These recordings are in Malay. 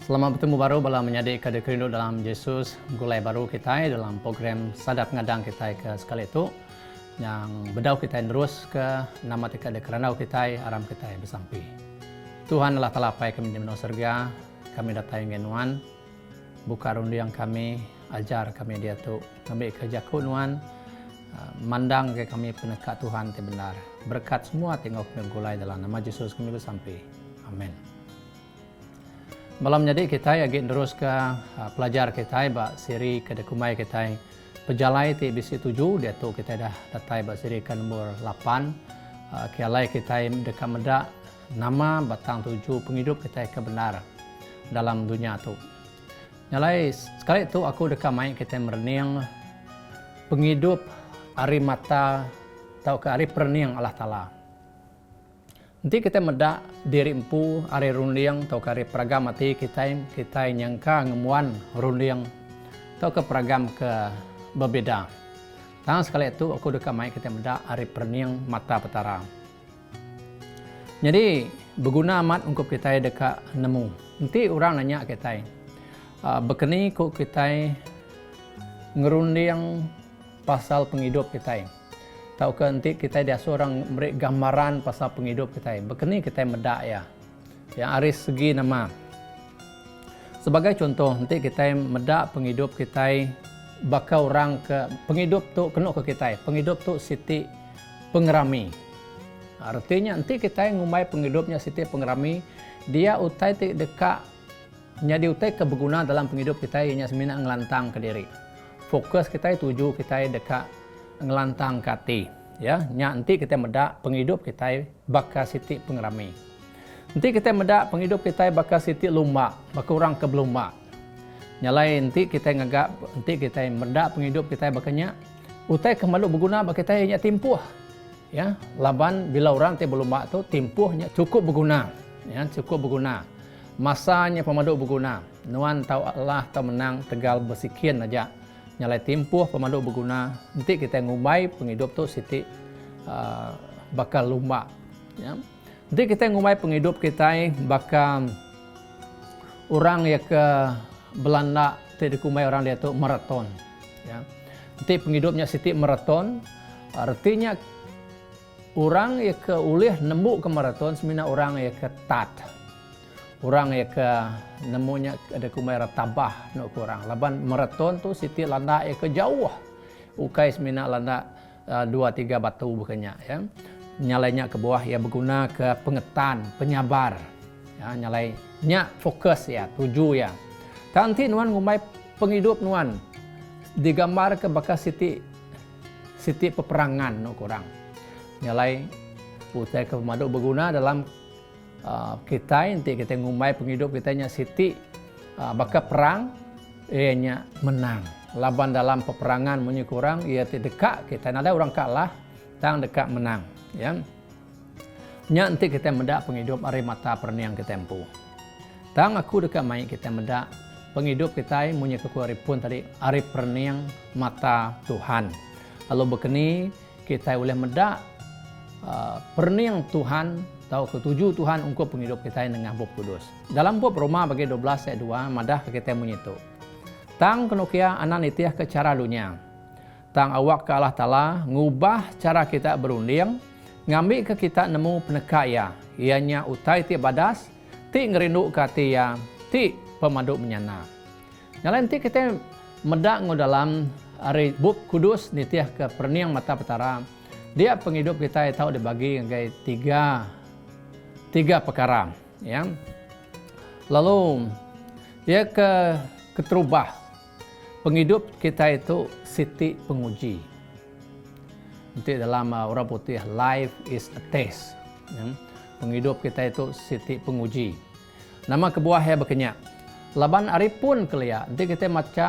Selamat bertemu baru bala menjadi kada kerindu dalam Yesus. Gulai baru kita dalam program sadap ngadang kita ke sekali itu yang bedau kita terus ke nama kita de keranau kita aram kita bersampi. Tuhan Allah Taala pai kami di menang surga, kami datang ngenuan buka rundi yang kami ajar kami dia tu kami kerja kunuan mandang ke kami penekat Tuhan te benar. Berkat semua tengok gulai dalam nama Yesus kami bersampi. Amin. Malam jadi kita lagi terus ke pelajar kita ba siri ke dekumai kita pejalai ti bisi 7 dia tu kita dah datai ba siri ke nomor 8 kialai kita dekat meda nama batang 7 penghidup kita ke benar dalam dunia tu. Nyalai sekali tu aku dekat mai kita merening penghidup ari mata tau ke ari perniang Allah Taala. Nanti kita meda diri empu ari rundiang tau ke ari peragam mati kita nyangka ngemuan rundiang tau ke peragam ke berbeda. Tangan sekali itu aku dekat mai kita meda ari perniang mata petara. Jadi berguna amat untuk kita dekat nemu. Nanti orang nanya kita bekeni kok kita ngerundiang pasal penghidup kita. Tahu ke nanti kita dia seorang beri gambaran pasal penghidup kita. Bekeni kita medak ya. Yang dari segi nama. Sebagai contoh nanti kita medak penghidup kita bakal orang ke penghidup tu kena ke kita. Penghidup tu Siti Pengerami. Artinya nanti kita ngumai penghidupnya Siti Pengerami, dia utai dekat jadi utai keberguna dalam penghidup kita ianya semina ngelantang ke diri. Fokus kita tuju kita dekat ngelantang kati ya nanti kita medak penghidup kita bakal Siti Pengerami. Nanti kita medak penghidup kita bakal Siti Lumba, bakal orang ke Belumba. Nyalai nanti kita ngagak nanti kita medak penghidup kita bakalnya utai kemalu berguna bagi kita nya timpuh. Ya, laban bila orang te Belumba tu timpuhnya cukup berguna, ya cukup berguna. Masanya pemaduk berguna. Nuan tahu Allah tahu menang tegal bersikian aja. Nyalai timpuh pemaduk berguna. Nanti kita ngumai penghidup tu Siti bakal Lumba. Ya. Nanti kita ngumai penghidup kita bakal orang yang ke Belanda tidak dikumai orang dia tu maraton. Ya. Nanti penghidupnya Siti maraton. Artinya orang yang ke ulih nemu ke maraton semina orang yang ke tat. Orang yang ke nemunya ada kumai ratabah nak kurang. Laban maraton tu Siti landa yang ke jauh. Ukai semina landa 2-3 batu bukannya ya. Nyalainya ke bawah ya berguna ke pengetan, penyabar. Ya, nyalainya fokus ya, tuju ya. Nanti nuan ngumai penghidup nuan digambar ke bakal Siti peperangan nak kurang. Nyalai utai ke pemaduk berguna dalam kita nanti kita ngumai penghidup kitanya Siti bakal perang ianya menang. Laban dalam peperangan kurang ia dekat kita ada orang kalah tang dekat menang ya. Nanti kita medak penghidup ari mata perniang kita empu. Tang aku dekat mai kita medak penghidup kita munyi kekuripun tadi ari perniang mata Tuhan. Lalu bekeni kita boleh medak perniang Tuhan tahu ketujuh Tuhan untuk penghidup kita dengan Bapa Kudus. Dalam bab Roma bagi 12 ayat 2 madah kita menyitu. Tang kenukia anak nitiah ke cara dunia. Tang awak ke Allah Taala ngubah cara kita berunding, ngambil ke kita nemu penekaya. Ianya utai ti badas, ti ngerindu ka tia, ti pemaduk menyana. Nyalain ti kita medak dalam ari Bapa Kudus nitiah ke perniang mata petara. Dia penghidup kita tahu dibagi sebagai tiga perkara ya. Lalu dia keterubah penghidup kita itu Siti Penguji. Nanti dalam orang putih life is a test ya. Penghidup kita itu Siti Penguji. Nama kebuahnya bekenya laban aripun kelia. Nanti kita baca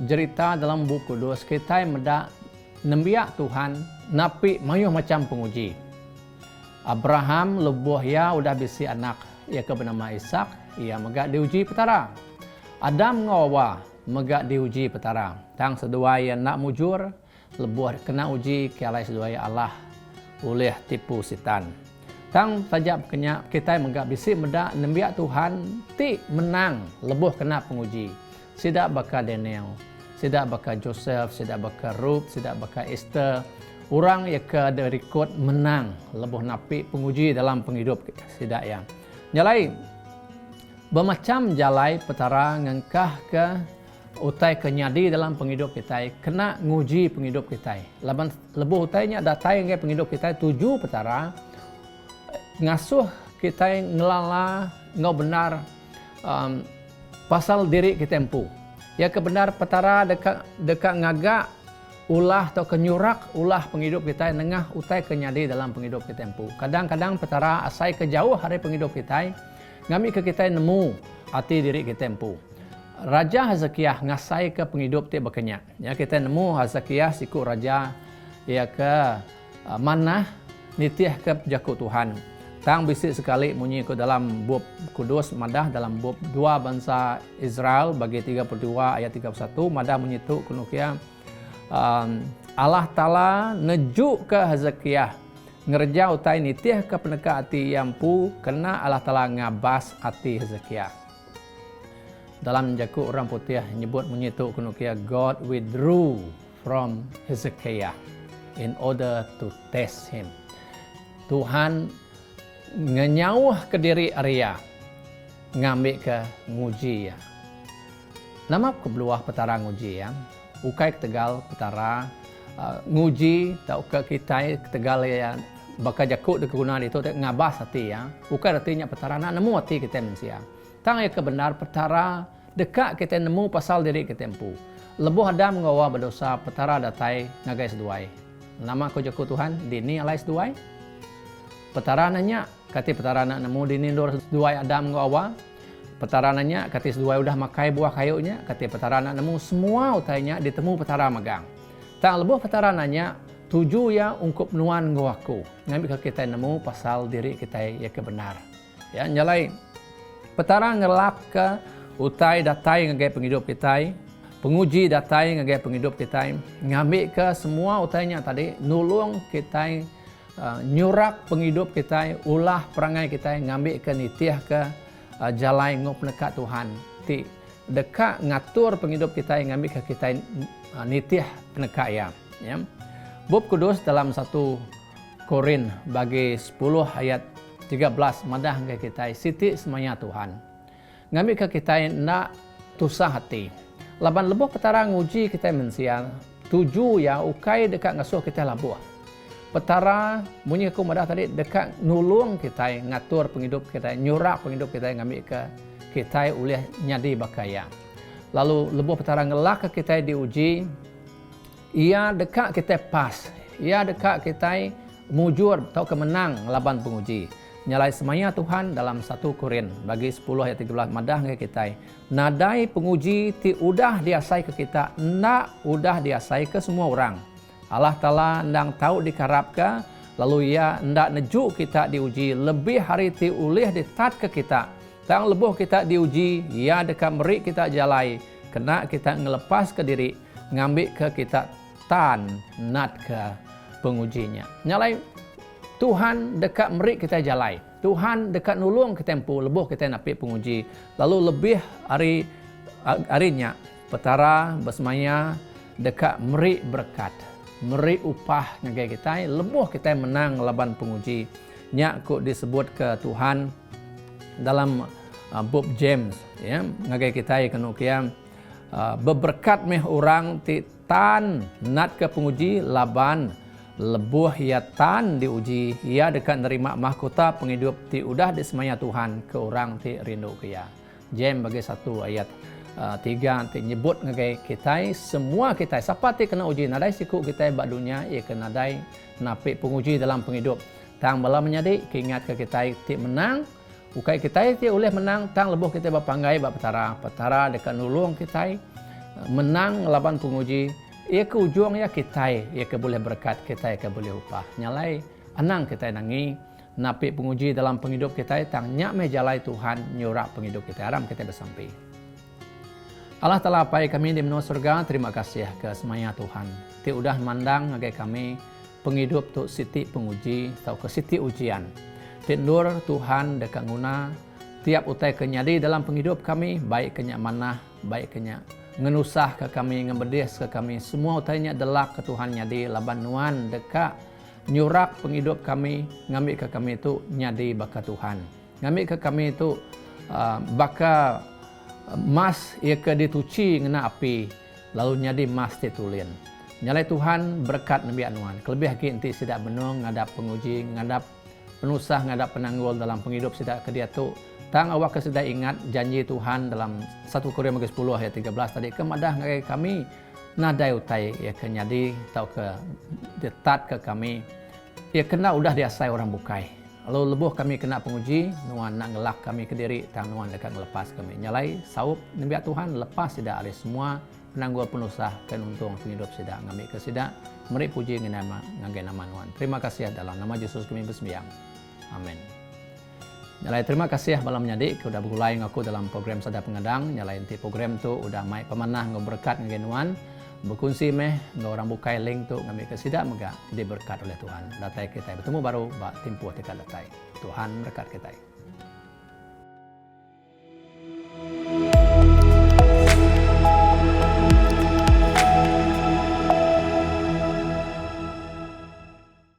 cerita dalam buku kudus kita medak nembiak Tuhan napi mayuh macam penguji. Abraham lebuh ya udah bisi anak ia ke bernama Ishak ia megak diuji petara. Adam ngawa megak diuji petara. Tang sedua ia nak mujur lebuh kena uji kialai sedua Allah oleh tipu setan. Tang saja kenyak kita menggap bisi medak nembiak Tuhan ti menang lebuh kena penguji. Sidak bakal Daniel, sidak bakal Joseph, sidak bakal Ruth, sidak bakal Esther. Orang yang ke rekod menang lebuh napi penguji dalam penghidup sidak yang. Jalai bermacam jalai petara ngengkah ke utai kenyadi dalam penghidup kita, kena nguji penghidup kita. Lebuh utainya datai ngai penghidup kita 7 petara ngasuh kita ngelala ngau benar pasal diri kita empu. Ya kebenar petara dekat ngagak ulah atau kenyurak ulah penghidup kita nengah utai kenyadi dalam penghidup kita empu. Kadang-kadang petara asai kejauh hari penghidup kita, ngami ke kita nemu hati diri kita empu. Raja Hezekiah ngasai ke penghidup ti berkenyak. Ya kita nemu Hezekiah siku raja ya ke manah nitiah ke jaku Tuhan. Tang bisik sekali bunyi ke dalam bab kudus madah dalam bab 2 bangsa Israel bagi 32 ayat 31 madah menyitu kunukia Allah Ta'ala nejuk ke Hezekiah ngerja utai nitiah ke peneka hati yampu kena Allah Ta'ala ngabas hati Hezekiah. Dalam jaku orang putih nyebut menyitu kunukia God withdrew from Hezekiah in order to test him. Tuhan ngenyauh ke diri Arya ngambil ke nguji ya. Nama kebeluah petara nguji ya. Ukai ketegal petara nguji tau ke kita ketegal ya bakal jakuk de kegunaan itu ngabas hati ya. Ukai artinya petara nak nemu hati kita manusia. Tang ya kebenar petara dekat kita nemu pasal diri kita empu. Lebuh ada mengawa berdosa petara datai ngagai seduai. Nama ko jakuk Tuhan dini alai seduai. Petara nanya kati petara nak nemu dini dor seduai Adam ngawa. Petara nanya kati seduai udah makai buah kayunya. Kati petara nak nemu semua utainya ditemu petara magang. Tak lebuh petara nanya tuju ya ungkup nuan ngawaku. Ngambil ke kita nemu pasal diri kita ya kebenar. Ya nyalai petara ngelak ke utai datai ngagai penghidup kita. Penguji datai ngagai penghidup kita. Ngambil ke semua utainya tadi nulung kita nyurak penghidup kita, ulah perangai kita, ngambil ke nitiah ke jalai ngop nekat Tuhan. Ti dekat ngatur penghidup kita, ngambil ke kita nitiah penekat ya. Bab kudus dalam 1 Korin bagi 10 ayat 13 madah ke kita siti semaya Tuhan. Ngambil ke kita nak tusah hati. Laban lebuh petara nguji kita mensial. 7 ya ukai dekat ngasuh kita labuh. Petara bunyi aku madah tadi dekat nulung kita ngatur penghidup kita, nyurak penghidup kita ngambil ke kita oleh nyadi bakaya. Lalu lebuh petara ngelak ke kita diuji, ia dekat kita pas, ia dekat kita mujur atau kemenang laban penguji. Nyalai semaya Tuhan dalam 1 Korin bagi 10 ayat 13 madah ke kita. Nadai penguji ti udah diasai ke kita, nak udah diasai ke semua orang. Allah Ta'ala ndang tahu dikarapka, lalu ia ndak nejuk kita diuji lebih hari ti ulih ditat ke kita. Tang lebuh kita diuji, ia dekat meri kita jalai, kena kita ngelepas ke diri, ngambil ke kita tan nat ke pengujinya. Nyalai Tuhan dekat meri kita jalai, Tuhan dekat nulung kita tempu, lebuh kita napik penguji. Lalu lebih harinya petara bersemaya dekat meri berkat. Meri upah ngagai kita, lebuh kita menang laban penguji. Nyak kok disebut ke Tuhan dalam bab James ya, ngagai kita kena kia beberkat meh orang ti tan nat ke penguji laban lebuh ia tan diuji, ia dekat nerima mahkota penghidup ti udah disemaya Tuhan ke orang ti rindu kia. James bagi 1 ayat 3 nanti nyebut ngagai kita semua kita siapa ti kena uji nadai siku kita bak dunia ia kena nadai napik penguji dalam penghidup. Tang bala menyadi keingat ke kita ti menang ukai kita ti oleh menang tang lebuh kita bapanggai bak petara dekat nulung kita menang laban penguji. Ia ke ujung ya kita ia ke boleh berkat kita ke boleh upah. Nyalai anang kita nangi napik penguji dalam penghidup kita tang nyak me jalai Tuhan nyurak penghidup kita aram kita bersampai. Allah Ta'ala pai kami di menua surga, terima kasih ke semaya Tuhan. Ti udah mandang ngagai kami penghidup tu siti penguji atau ke siti ujian. Tindur Tuhan dekat guna tiap utai kenyadi dalam penghidup kami, baik kenyak manah, baik kenyak ngenusah ke kami, ngebedis ke kami, semua utainya delak ke Tuhan nyadi laban nuan dekat nyurak penghidup kami, ngambil ke kami itu nyadi baka Tuhan. Ngambil ke kami itu baka mas ia ke dituci ngena api, lalu nyadi mas titulin. Nyalai Tuhan berkat Nabi Anuan. Kelebih lagi nanti sidak benung, ngadap penguji, ngadap penusah, ngadap penanggul dalam penghidup sidak ke dia tu. Tang awak kesedah ingat janji Tuhan dalam 1 Korintus 10 ayat 13 tadi. Kemadah ngagai kami nadai utai ia ke nyadi tau ke detat ke kami. Ia kena udah diasai orang bukai. Lalu lebuh kami kena penguji, nuan nak ngelak kami ke diri, tang nuan dekat ngelepas kami. Nyalai saup Nabi Tuhan lepas sidak ada semua penanggul penusah kan untung penghidup sidak ngambil ke sidak meri puji nama ngagai nama nuan. Terima kasih dalam nama Yesus kami bersembahyang. Amin. Nyalai terima kasih malam nyadi udah bergulai ngaku dalam program Sadar Pengadang. Nyalai nanti program tu udah mai pemanah ngoberkat ngagai nuan. Berkunci meh orang bukai link tu ngambil ke sidak mega diberkat oleh Tuhan. Datai kita bertemu baru bak timpuh dekat datai. Tuhan berkat kita.